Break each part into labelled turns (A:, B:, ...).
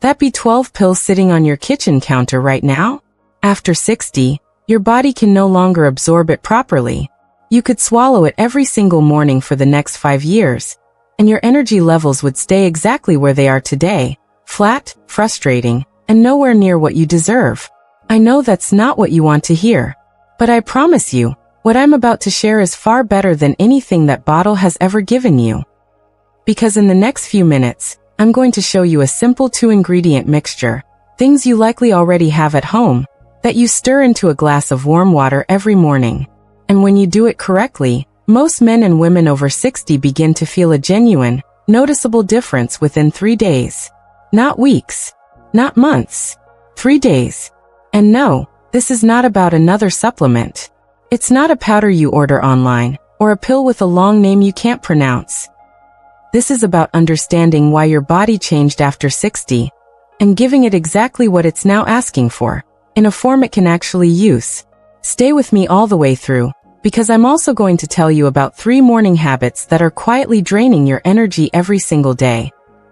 A: That B12 pill sitting on your kitchen counter right now? After 60, your body can no longer absorb it properly. You could swallow it every single morning for the next 5 years, and your energy levels would stay exactly where they are today, flat, frustrating, and nowhere near what you deserve. I know that's not what you want to hear, but I promise you, what I'm about to share is far better than anything that bottle has ever given you. Because in the next few minutes, I'm going to show you a simple 2-ingredient mixture, things you likely already have at home, that you stir into a glass of warm water every morning. And when you do it correctly, most men and women over 60 begin to feel a genuine, noticeable difference within 3 days. Not weeks. Not months. 3 days. And no, this is not about another supplement. It's not a powder you order online, or a pill with a long name you can't pronounce. This is about understanding why your body changed after 60, and giving it exactly what it's now asking for, in a form it can actually use. Stay with me all the way through, because I'm also going to tell you about 3 morning habits that are quietly draining your energy every single day.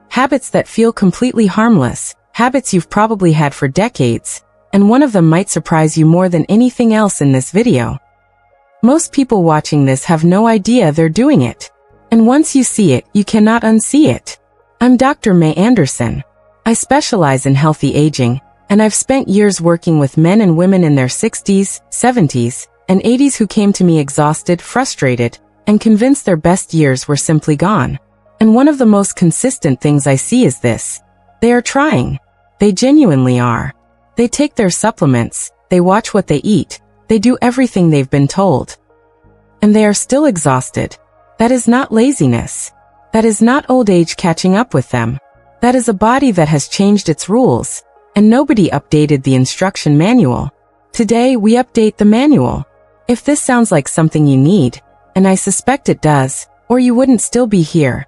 A: Habits that feel completely harmless, habits you've probably had for decades, and one of them might surprise you more than anything else in this video. Most people watching this have no idea they're doing it. And once you see it, you cannot unsee it. I'm Dr. Mei Anderson. I specialize in healthy aging, and I've spent years working with men and women in their 60s, 70s, and 80s who came to me exhausted, frustrated, and convinced their best years were simply gone. And one of the most consistent things I see is this. They are trying. They genuinely are. They take their supplements, they watch what they eat, they do everything they've been told. And they are still exhausted. That is not laziness. That is not old age catching up with them. That is a body that has changed its rules, and nobody updated the instruction manual. Today, we update the manual. If this sounds like something you need, and I suspect it does, or you wouldn't still be here,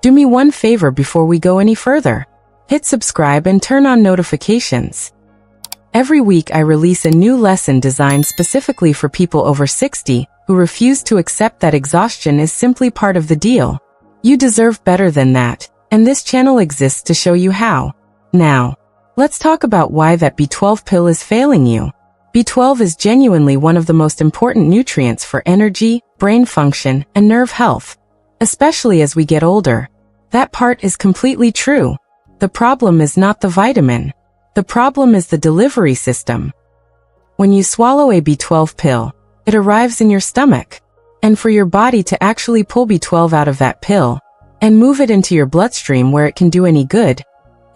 A: do me one favor before we go any further. Hit subscribe and turn on notifications. Every week I release a new lesson designed specifically for people over 60 who refuse to accept that exhaustion is simply part of the deal. You deserve better than that, and this channel exists to show you how. Now, let's talk about why that B12 pill is failing you. B12 is genuinely one of the most important nutrients for energy, brain function, and nerve health, especially as we get older. That part is completely true. The problem is not the vitamin. The problem is the delivery system. When you swallow a B12 pill, it arrives in your stomach. And for your body to actually pull B12 out of that pill and move it into your bloodstream where it can do any good,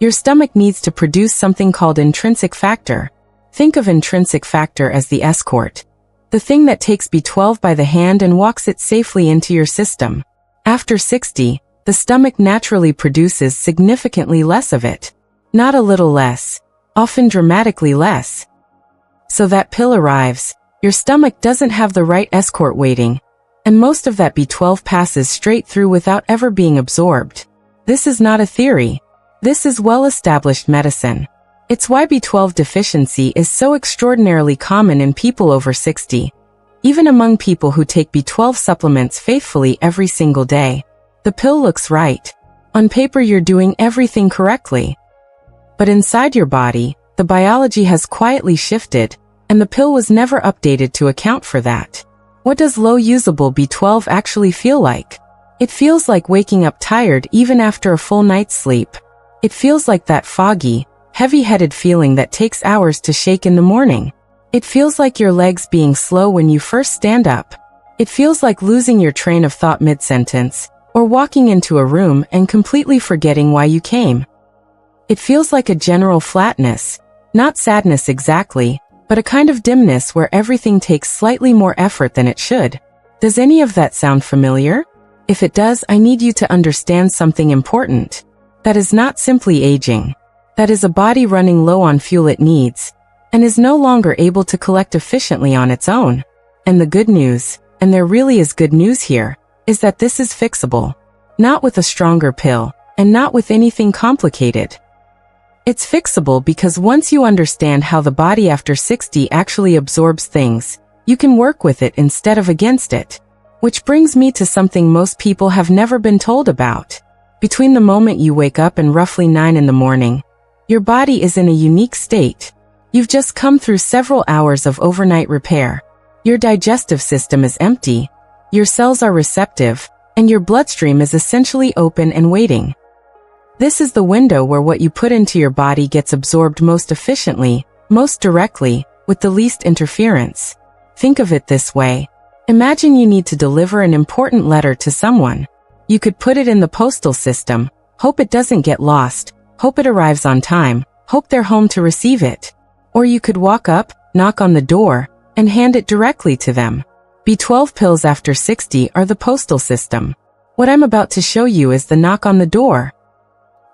A: your stomach needs to produce something called intrinsic factor. Think of intrinsic factor as the escort, the thing that takes B12 by the hand and walks it safely into your system. After 60, the stomach naturally produces significantly less of it. Not a little less, often dramatically less. So that pill arrives, your stomach doesn't have the right escort waiting, and most of that B12 passes straight through without ever being absorbed. This is not a theory. This is well-established medicine. It's why B12 deficiency is so extraordinarily common in people over 60, even among people who take B12 supplements faithfully every single day. The pill looks right. On paper you're doing everything correctly. But inside your body, the biology has quietly shifted, and the pill was never updated to account for that. What does low usable B12 actually feel like? It feels like waking up tired even after a full night's sleep. It feels like that foggy, heavy-headed feeling that takes hours to shake in the morning. It feels like your legs being slow when you first stand up. It feels like losing your train of thought mid-sentence, or walking into a room and completely forgetting why you came. It feels like a general flatness, not sadness exactly, but a kind of dimness where everything takes slightly more effort than it should. Does any of that sound familiar? If it does, I need you to understand something important. That is not simply aging. That is a body running low on fuel it needs, and is no longer able to collect efficiently on its own. And the good news, and there really is good news here, is that this is fixable. Not with a stronger pill, and not with anything complicated. It's fixable because once you understand how the body after 60 actually absorbs things, you can work with it instead of against it. Which brings me to something most people have never been told about. Between the moment you wake up and roughly 9 in the morning, Your body is in a unique state. You've just come through several hours of overnight repair. Your digestive system is empty, your cells are receptive, and your bloodstream is essentially open and waiting. This is the window where what you put into your body gets absorbed most efficiently, most directly, with the least interference. Think of it this way. Imagine you need to deliver an important letter to someone. You could put it in the postal system, hope it doesn't get lost, hope it arrives on time, hope they're home to receive it. Or you could walk up, knock on the door, and hand it directly to them. B12 pills after 60 are the postal system. What I'm about to show you is the knock on the door.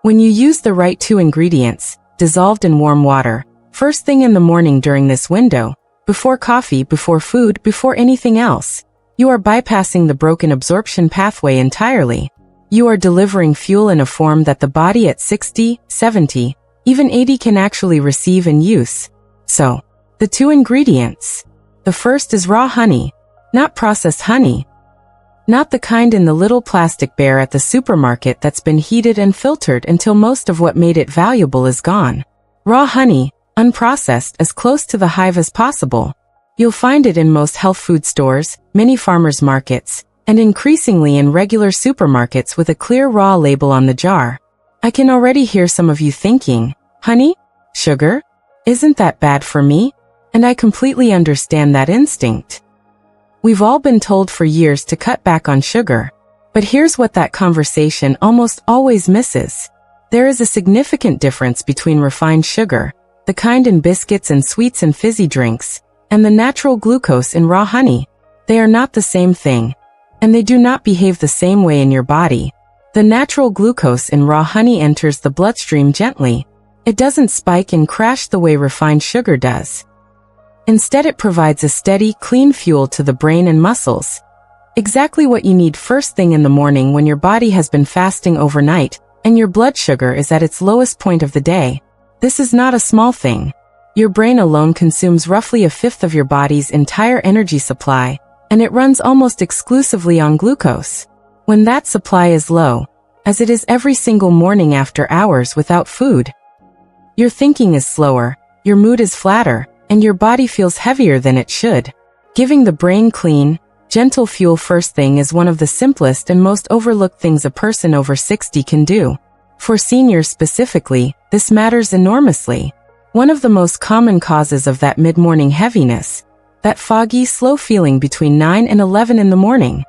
A: When you use the right 2 ingredients, dissolved in warm water, first thing in the morning during this window, before coffee, before food, before anything else, you are bypassing the broken absorption pathway entirely. You are delivering fuel in a form that the body at 60, 70, even 80 can actually receive and use. So, the 2 ingredients. The first is raw honey, not processed honey. Not the kind in the little plastic bear at the supermarket that's been heated and filtered until most of what made it valuable is gone. Raw honey, unprocessed, as close to the hive as possible. You'll find it in most health food stores, mini farmers markets, and increasingly in regular supermarkets with a clear raw label on the jar. I can already hear some of you thinking, honey? Sugar? Isn't that bad for me? And I completely understand that instinct. We've all been told for years to cut back on sugar. But here's what that conversation almost always misses. There is a significant difference between refined sugar, the kind in biscuits and sweets and fizzy drinks, and the natural glucose in raw honey. They are not the same thing, and they do not behave the same way in your body. The natural glucose in raw honey enters the bloodstream gently. It doesn't spike and crash the way refined sugar does. Instead, it provides a steady, clean fuel to the brain and muscles. Exactly what you need first thing in the morning when your body has been fasting overnight, and your blood sugar is at its lowest point of the day. This is not a small thing. Your brain alone consumes roughly 1/5 of your body's entire energy supply, and it runs almost exclusively on glucose. When that supply is low, as it is every single morning after hours without food, your thinking is slower, your mood is flatter, and your body feels heavier than it should. Giving the brain clean, gentle fuel first thing is one of the simplest and most overlooked things a person over 60 can do. For seniors specifically, this matters enormously. One of the most common causes of that mid-morning heaviness, that foggy, slow feeling between 9 and 11 in the morning,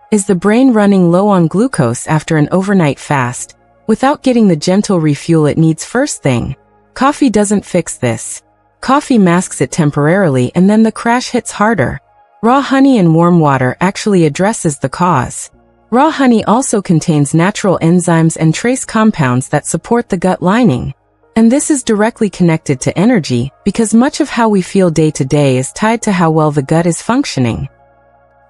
A: is the brain running low on glucose after an overnight fast, without getting the gentle refuel it needs first thing. Coffee doesn't fix this. Coffee masks it temporarily and then the crash hits harder. Raw honey in warm water actually addresses the cause. Raw honey also contains natural enzymes and trace compounds that support the gut lining. And this is directly connected to energy, because much of how we feel day to day is tied to how well the gut is functioning.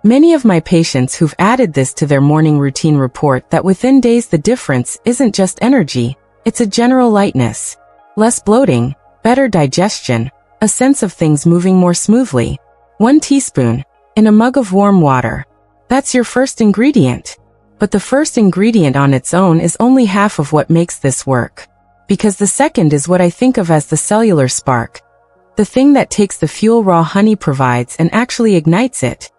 A: Many of my patients who've added this to their morning routine report that within days the difference isn't just energy, it's a general lightness. Less bloating, better digestion, a sense of things moving more smoothly. 1 teaspoon, in a mug of warm water. That's your first ingredient. But the first ingredient on its own is only half of what makes this work. Because the second is what I think of as the cellular spark. The thing that takes the fuel raw honey provides and actually ignites it.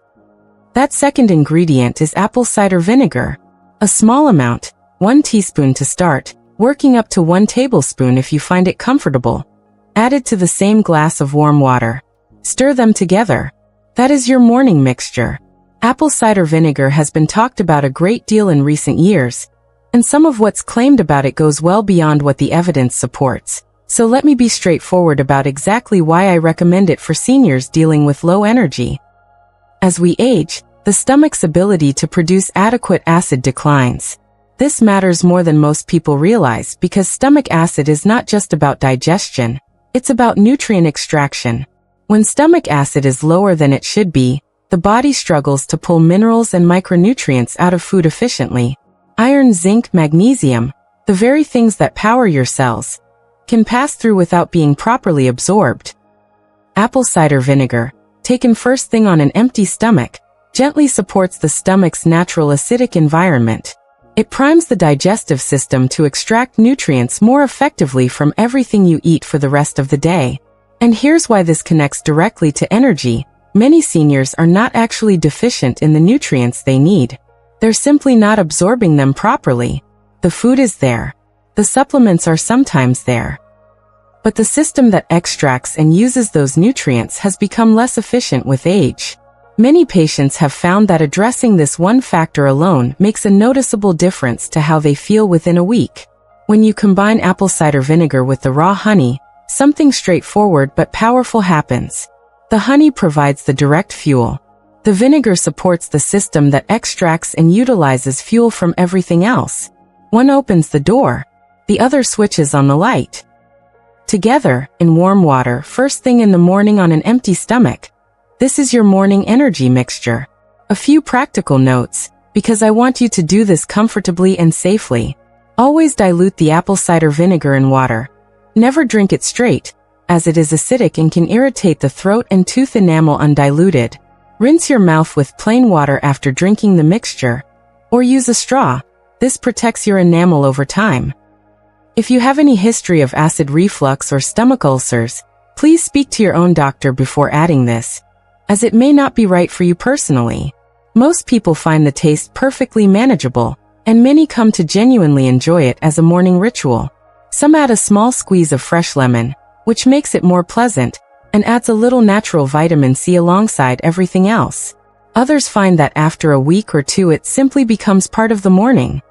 A: That second ingredient is apple cider vinegar. A small amount, 1 teaspoon to start, working up to 1 tablespoon if you find it comfortable. Added to the same glass of warm water. Stir them together. That is your morning mixture. Apple cider vinegar has been talked about a great deal in recent years, and some of what's claimed about it goes well beyond what the evidence supports. So let me be straightforward about exactly why I recommend it for seniors dealing with low energy. As we age, the stomach's ability to produce adequate acid declines. This matters more than most people realize because stomach acid is not just about digestion, it's about nutrient extraction. When stomach acid is lower than it should be, the body struggles to pull minerals and micronutrients out of food efficiently. Iron, zinc, magnesium, the very things that power your cells, can pass through without being properly absorbed. Apple cider vinegar, taken first thing on an empty stomach, gently supports the stomach's natural acidic environment. It primes the digestive system to extract nutrients more effectively from everything you eat for the rest of the day. And here's why this connects directly to energy. Many seniors are not actually deficient in the nutrients they need. They're simply not absorbing them properly. The food is there. The supplements are sometimes there. But the system that extracts and uses those nutrients has become less efficient with age. Many patients have found that addressing this one factor alone makes a noticeable difference to how they feel within a week. When you combine apple cider vinegar with the raw honey, something straightforward but powerful happens. The honey provides the direct fuel. The vinegar supports the system that extracts and utilizes fuel from everything else. One opens the door, the other switches on the light. Together, in warm water, first thing in the morning on an empty stomach. This is your morning energy mixture. A few practical notes, because I want you to do this comfortably and safely. Always dilute the apple cider vinegar in water. Never drink it straight, as it is acidic and can irritate the throat and tooth enamel undiluted. Rinse your mouth with plain water after drinking the mixture, or use a straw. This protects your enamel over time. If you have any history of acid reflux or stomach ulcers, please speak to your own doctor before adding this, as it may not be right for you personally. Most people find the taste perfectly manageable, and many come to genuinely enjoy it as a morning ritual. Some add a small squeeze of fresh lemon, which makes it more pleasant, and adds a little natural vitamin C alongside everything else. Others find that after a week or two it simply becomes part of the morning.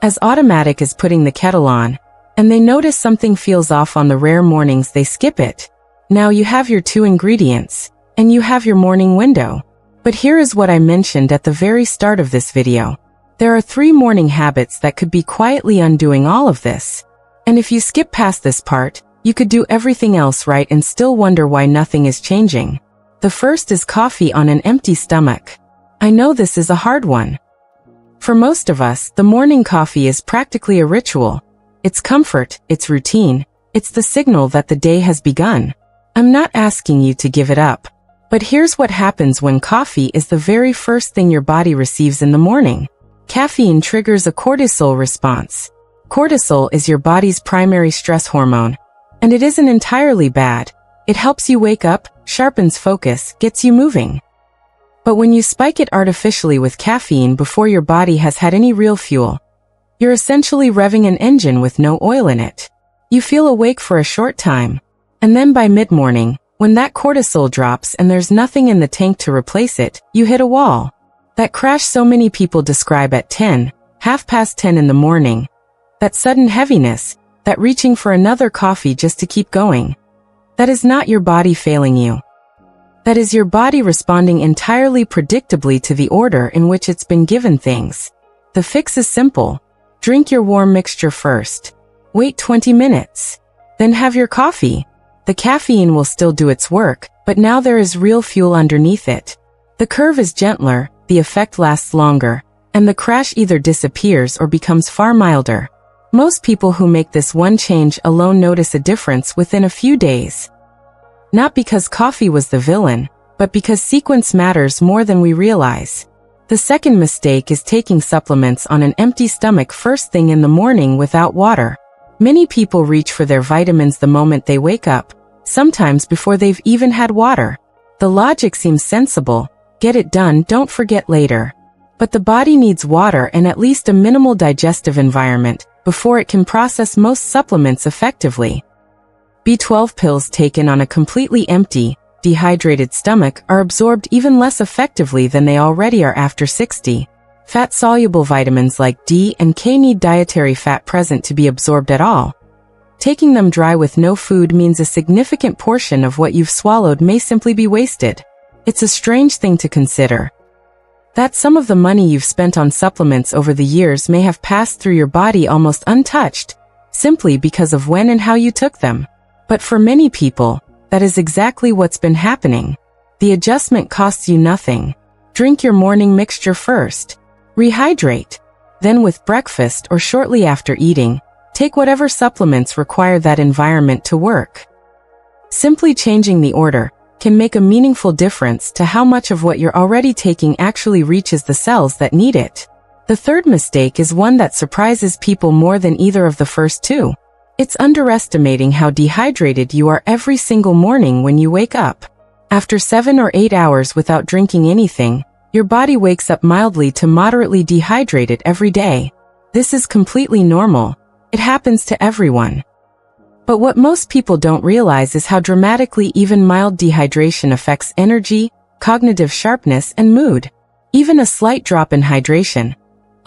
A: As automatic as putting the kettle on, and they notice something feels off on the rare mornings they skip it. Now you have your 2 ingredients, and you have your morning window. But here is what I mentioned at the very start of this video. There are 3 morning habits that could be quietly undoing all of this. And if you skip past this part, you could do everything else right and still wonder why nothing is changing. The first is coffee on an empty stomach. I know this is a hard one. For most of us, the morning coffee is practically a ritual. It's comfort, it's routine, it's the signal that the day has begun. I'm not asking you to give it up. But here's what happens when coffee is the very first thing your body receives in the morning. Caffeine triggers a cortisol response. Cortisol is your body's primary stress hormone, and it isn't entirely bad. It helps you wake up, sharpens focus, gets you moving. But when you spike it artificially with caffeine before your body has had any real fuel, you're essentially revving an engine with no oil in it. You feel awake for a short time, and then by mid-morning, when that cortisol drops and there's nothing in the tank to replace it, you hit a wall. That crash so many people describe at 10, 10:30 in the morning. That sudden heaviness, that reaching for another coffee just to keep going. That is not your body failing you. That is your body responding entirely predictably to the order in which it's been given things. The fix is simple. Drink your warm mixture first. Wait 20 minutes. Then have your coffee. The caffeine will still do its work, but now there is real fuel underneath it. The curve is gentler, the effect lasts longer, and the crash either disappears or becomes far milder. Most people who make this one change alone notice a difference within a few days. Not because coffee was the villain, but because sequence matters more than we realize. The second mistake is taking supplements on an empty stomach first thing in the morning without water. Many people reach for their vitamins the moment they wake up, sometimes before they've even had water. The logic seems sensible. Get it done, don't forget later. But the body needs water and at least a minimal digestive environment before it can process most supplements effectively. B12 pills taken on a completely empty, dehydrated stomach are absorbed even less effectively than they already are after 60. Fat-soluble vitamins like D and K need dietary fat present to be absorbed at all. Taking them dry with no food means a significant portion of what you've swallowed may simply be wasted. It's a strange thing to consider. That some of the money you've spent on supplements over the years may have passed through your body almost untouched, simply because of when and how you took them. But for many people, that is exactly what's been happening. The adjustment costs you nothing. Drink your morning mixture first. Rehydrate. Then with breakfast or shortly after eating, take whatever supplements require that environment to work. Simply changing the order can make a meaningful difference to how much of what you're already taking actually reaches the cells that need it. The third mistake is one that surprises people more than either of the first two. It's underestimating how dehydrated you are every single morning when you wake up. After 7 or 8 hours without drinking anything, your body wakes up mildly to moderately dehydrated every day. This is completely normal. It happens to everyone. But what most people don't realize is how dramatically even mild dehydration affects energy, cognitive sharpness, and mood. Even a slight drop in hydration,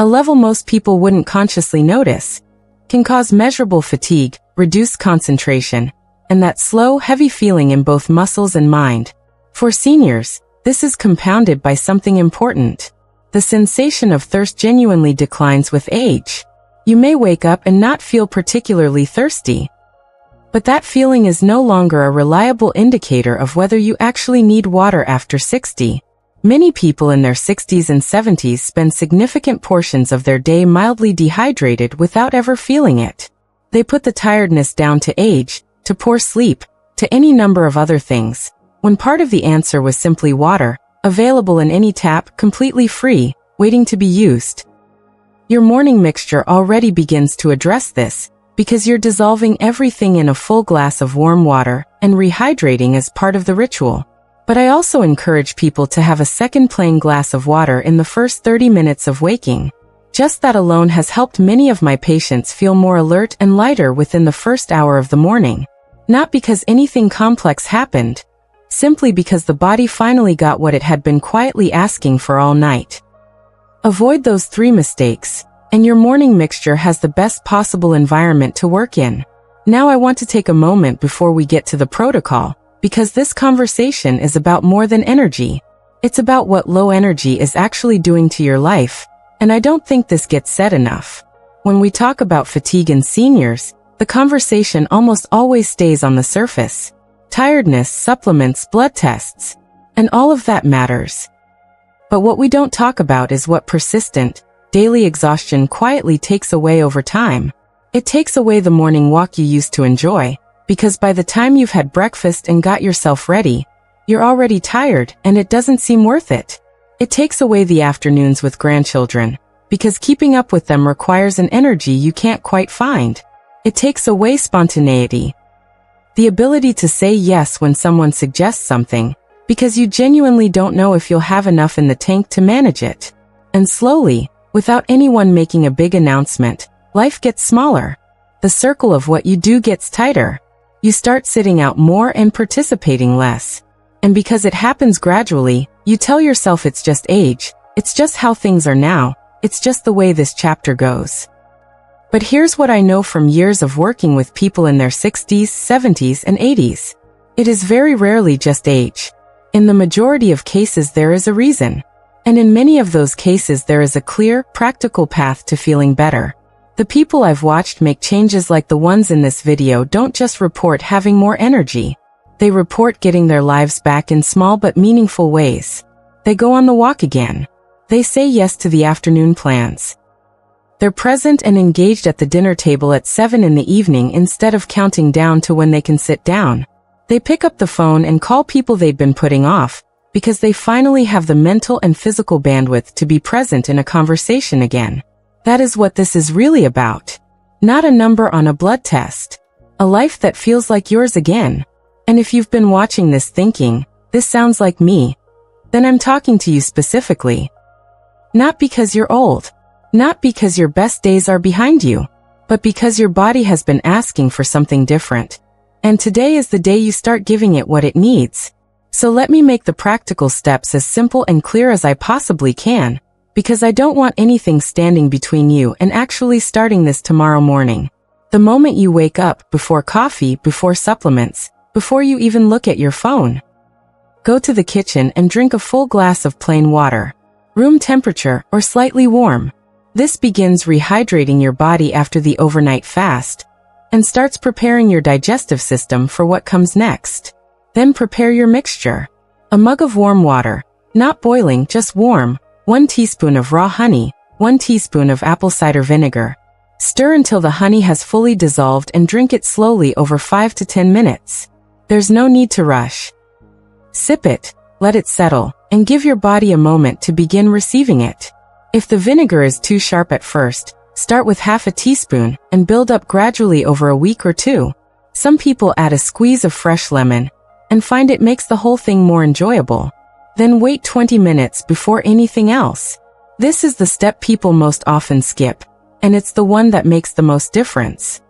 A: a level most people wouldn't consciously notice, can cause measurable fatigue, reduced concentration, and that slow, heavy feeling in both muscles and mind. For seniors, this is compounded by something important. The sensation of thirst genuinely declines with age. You may wake up and not feel particularly thirsty, but that feeling is no longer a reliable indicator of whether you actually need water after 60. Many people in their 60s and 70s spend significant portions of their day mildly dehydrated without ever feeling it. They put the tiredness down to age, to poor sleep, to any number of other things, when part of the answer was simply water, available in any tap, completely free, waiting to be used. Your morning mixture already begins to address this, because you're dissolving everything in a full glass of warm water, and rehydrating is part of the ritual. But I also encourage people to have a second plain glass of water in the first 30 minutes of waking. Just that alone has helped many of my patients feel more alert and lighter within the first hour of the morning. Not because anything complex happened, simply because the body finally got what it had been quietly asking for all night. Avoid those 3 mistakes, and your morning mixture has the best possible environment to work in. Now I want to take a moment before we get to the protocol, because this conversation is about more than energy. It's about what low energy is actually doing to your life, and I don't think this gets said enough. When we talk about fatigue in seniors, the conversation almost always stays on the surface. Tiredness, supplements, blood tests, and all of that matters. But what we don't talk about is what persistent, daily exhaustion quietly takes away over time. It takes away the morning walk you used to enjoy, because by the time you've had breakfast and got yourself ready, you're already tired and it doesn't seem worth it. It takes away the afternoons with grandchildren, because keeping up with them requires an energy you can't quite find. It takes away spontaneity, the ability to say yes when someone suggests something, because you genuinely don't know if you'll have enough in the tank to manage it. And slowly, without anyone making a big announcement, life gets smaller. The circle of what you do gets tighter. You start sitting out more and participating less. And because it happens gradually, you tell yourself it's just age, it's just how things are now, it's just the way this chapter goes. But here's what I know from years of working with people in their 60s, 70s, and 80s. It is very rarely just age. In the majority of cases there is a reason. And in many of those cases there is a clear, practical path to feeling better. The people I've watched make changes like the ones in this video don't just report having more energy. They report getting their lives back in small but meaningful ways. They go on the walk again. They say yes to the afternoon plans. They're present and engaged at the dinner table at 7 in the evening instead of counting down to when they can sit down. They pick up the phone and call people they'd been putting off, because they finally have the mental and physical bandwidth to be present in a conversation again. That is what this is really about. Not a number on a blood test. A life that feels like yours again. And if you've been watching this thinking, this sounds like me, then I'm talking to you specifically. Not because you're old. Not because your best days are behind you, but because your body has been asking for something different. And today is the day you start giving it what it needs. So let me make the practical steps as simple and clear as I possibly can, because I don't want anything standing between you and actually starting this tomorrow morning. The moment you wake up, before coffee, before supplements, before you even look at your phone. Go to the kitchen and drink a full glass of plain water, room temperature or slightly warm. This begins rehydrating your body after the overnight fast, and starts preparing your digestive system for what comes next. Then prepare your mixture. A mug of warm water, not boiling, just warm, 1 teaspoon of raw honey, 1 teaspoon of apple cider vinegar. Stir until the honey has fully dissolved and drink it slowly over 5 to 10 minutes. There's no need to rush. Sip it, let it settle, and give your body a moment to begin receiving it. If the vinegar is too sharp at first, start with half a teaspoon and build up gradually over a week or two. Some people add a squeeze of fresh lemon and find it makes the whole thing more enjoyable. Then wait 20 minutes before anything else. This is the step people most often skip, and it's the one that makes the most difference.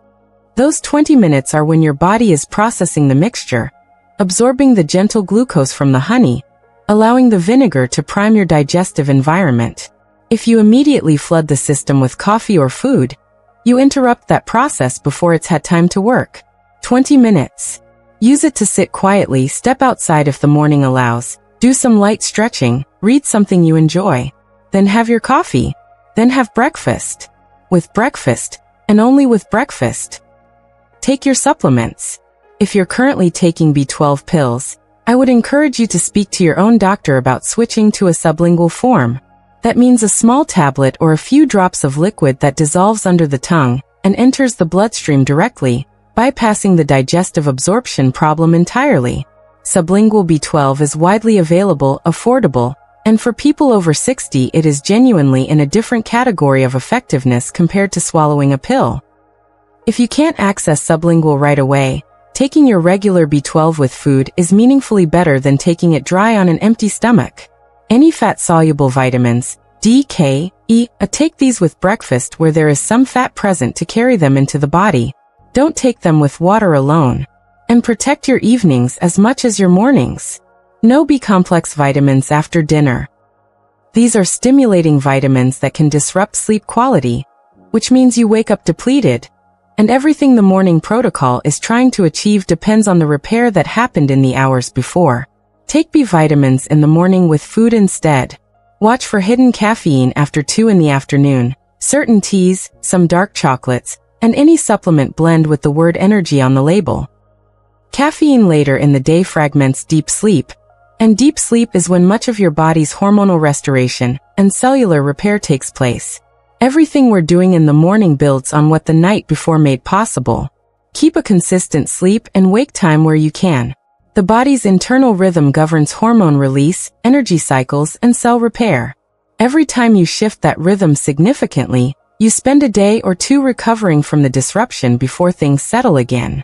A: Those 20 minutes are when your body is processing the mixture, absorbing the gentle glucose from the honey, allowing the vinegar to prime your digestive environment. If you immediately flood the system with coffee or food, you interrupt that process before it's had time to work. 20 minutes. Use it to sit quietly, step outside if the morning allows, do some light stretching, read something you enjoy. Then have your coffee. Then have breakfast. With breakfast, and only with breakfast, take your supplements. If you're currently taking B12 pills, I would encourage you to speak to your own doctor about switching to a sublingual form. That means a small tablet or a few drops of liquid that dissolves under the tongue and enters the bloodstream directly, bypassing the digestive absorption problem entirely. Sublingual B12 is widely available, affordable, and for people over 60 it is genuinely in a different category of effectiveness compared to swallowing a pill. If you can't access sublingual right away, taking your regular B12 with food is meaningfully better than taking it dry on an empty stomach. Any fat-soluble vitamins, D, K, E, take these with breakfast where there is some fat present to carry them into the body. Don't take them with water alone. And protect your evenings as much as your mornings. No B-complex vitamins after dinner. These are stimulating vitamins that can disrupt sleep quality, which means you wake up depleted, and everything the morning protocol is trying to achieve depends on the repair that happened in the hours before. Take B vitamins in the morning with food instead. Watch for hidden caffeine after 2 in the afternoon, certain teas, some dark chocolates, and any supplement blend with the word energy on the label. Caffeine later in the day fragments deep sleep, and deep sleep is when much of your body's hormonal restoration and cellular repair takes place. Everything we're doing in the morning builds on what the night before made possible. Keep a consistent sleep and wake time where you can. The body's internal rhythm governs hormone release, energy cycles, and cell repair. Every time you shift that rhythm significantly, you spend a day or two recovering from the disruption before things settle again.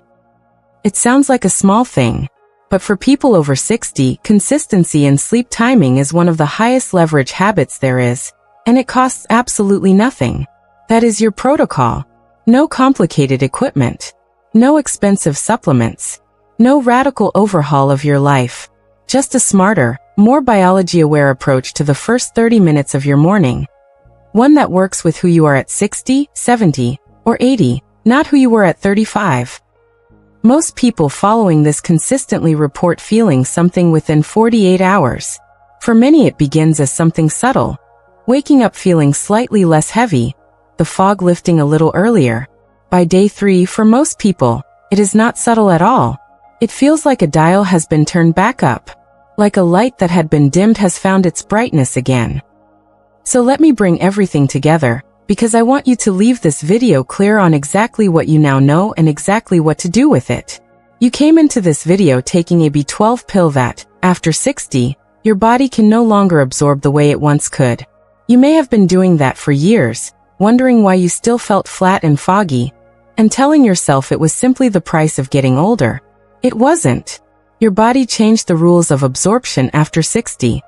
A: It sounds like a small thing, but for people over 60, consistency in sleep timing is one of the highest leverage habits there is, and it costs absolutely nothing. That is your protocol. No complicated equipment. No expensive supplements. No radical overhaul of your life. Just a smarter, more biology-aware approach to the first 30 minutes of your morning. One that works with who you are at 60, 70, or 80, not who you were at 35. Most people following this consistently report feeling something within 48 hours. For many it begins as something subtle. Waking up feeling slightly less heavy, the fog lifting a little earlier. By day 3 for most people, it is not subtle at all. It feels like a dial has been turned back up. Like a light that had been dimmed has found its brightness again. So let me bring everything together, because I want you to leave this video clear on exactly what you now know and exactly what to do with it. You came into this video taking a B12 pill that, after 60, your body can no longer absorb the way it once could. You may have been doing that for years, wondering why you still felt flat and foggy, and telling yourself it was simply the price of getting older. It wasn't. Your body changed the rules of absorption after 60.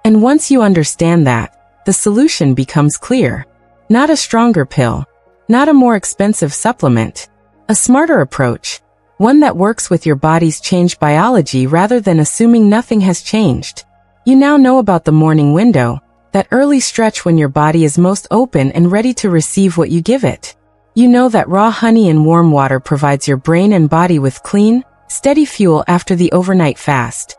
A: And once you understand that, the solution becomes clear. Not a stronger pill. Not a more expensive supplement. A smarter approach. One that works with your body's changed biology rather than assuming nothing has changed. You now know about the morning window, that early stretch when your body is most open and ready to receive what you give it. You know that raw honey and warm water provides your brain and body with clean, steady fuel after the overnight fast.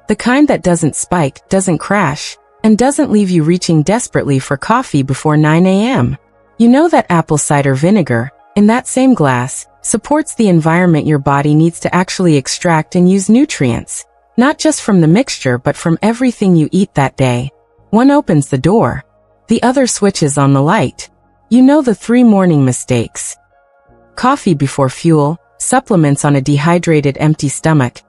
A: The kind that doesn't spike, doesn't crash, and doesn't leave you reaching desperately for coffee before 9 a.m. You know that apple cider vinegar, in that same glass, supports the environment your body needs to actually extract and use nutrients, not just from the mixture but from everything you eat that day. One opens the door. The other switches on the light. You know the 3 morning mistakes. Coffee before fuel, supplements on a dehydrated empty stomach,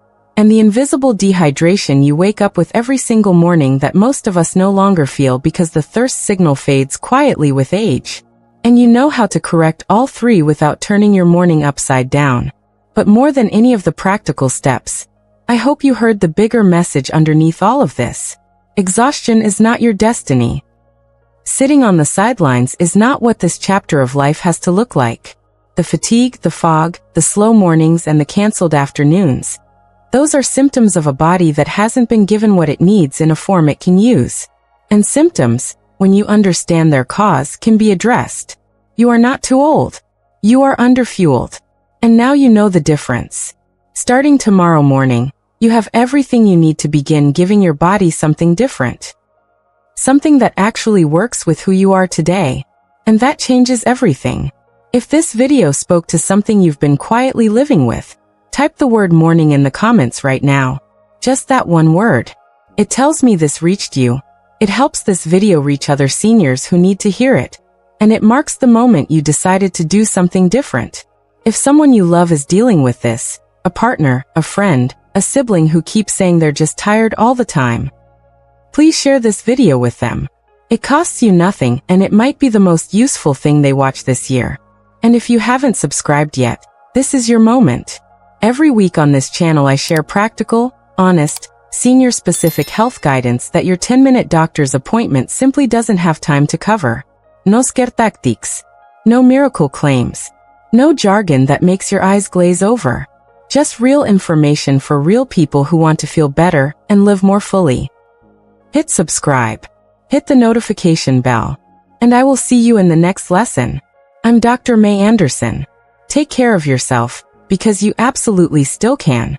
A: and the invisible dehydration you wake up with every single morning that most of us no longer feel because the thirst signal fades quietly with age. And you know how to correct all three without turning your morning upside down. But more than any of the practical steps, I hope you heard the bigger message underneath all of this. Exhaustion is not your destiny. Sitting on the sidelines is not what this chapter of life has to look like. The fatigue, the fog, the slow mornings, and the canceled afternoons. Those are symptoms of a body that hasn't been given what it needs in a form it can use. And symptoms, when you understand their cause, can be addressed. You are not too old. You are underfueled. And now you know the difference. Starting tomorrow morning, you have everything you need to begin giving your body something different. Something that actually works with who you are today. And that changes everything. If this video spoke to something you've been quietly living with, type the word morning in the comments right now. Just that one word. It tells me this reached you. It helps this video reach other seniors who need to hear it. And it marks the moment you decided to do something different. If someone you love is dealing with this, a partner, a friend, a sibling who keeps saying they're just tired all the time, please share this video with them. It costs you nothing, and it might be the most useful thing they watch this year. And if you haven't subscribed yet, this is your moment. Every week on this channel I share practical, honest, senior-specific health guidance that your 10-minute doctor's appointment simply doesn't have time to cover. No scare tactics. No miracle claims. No jargon that makes your eyes glaze over. Just real information for real people who want to feel better and live more fully. Hit subscribe. Hit the notification bell. And I will see you in the next lesson. I'm Dr. Mei Anderson. Take care of yourself, because you absolutely still can.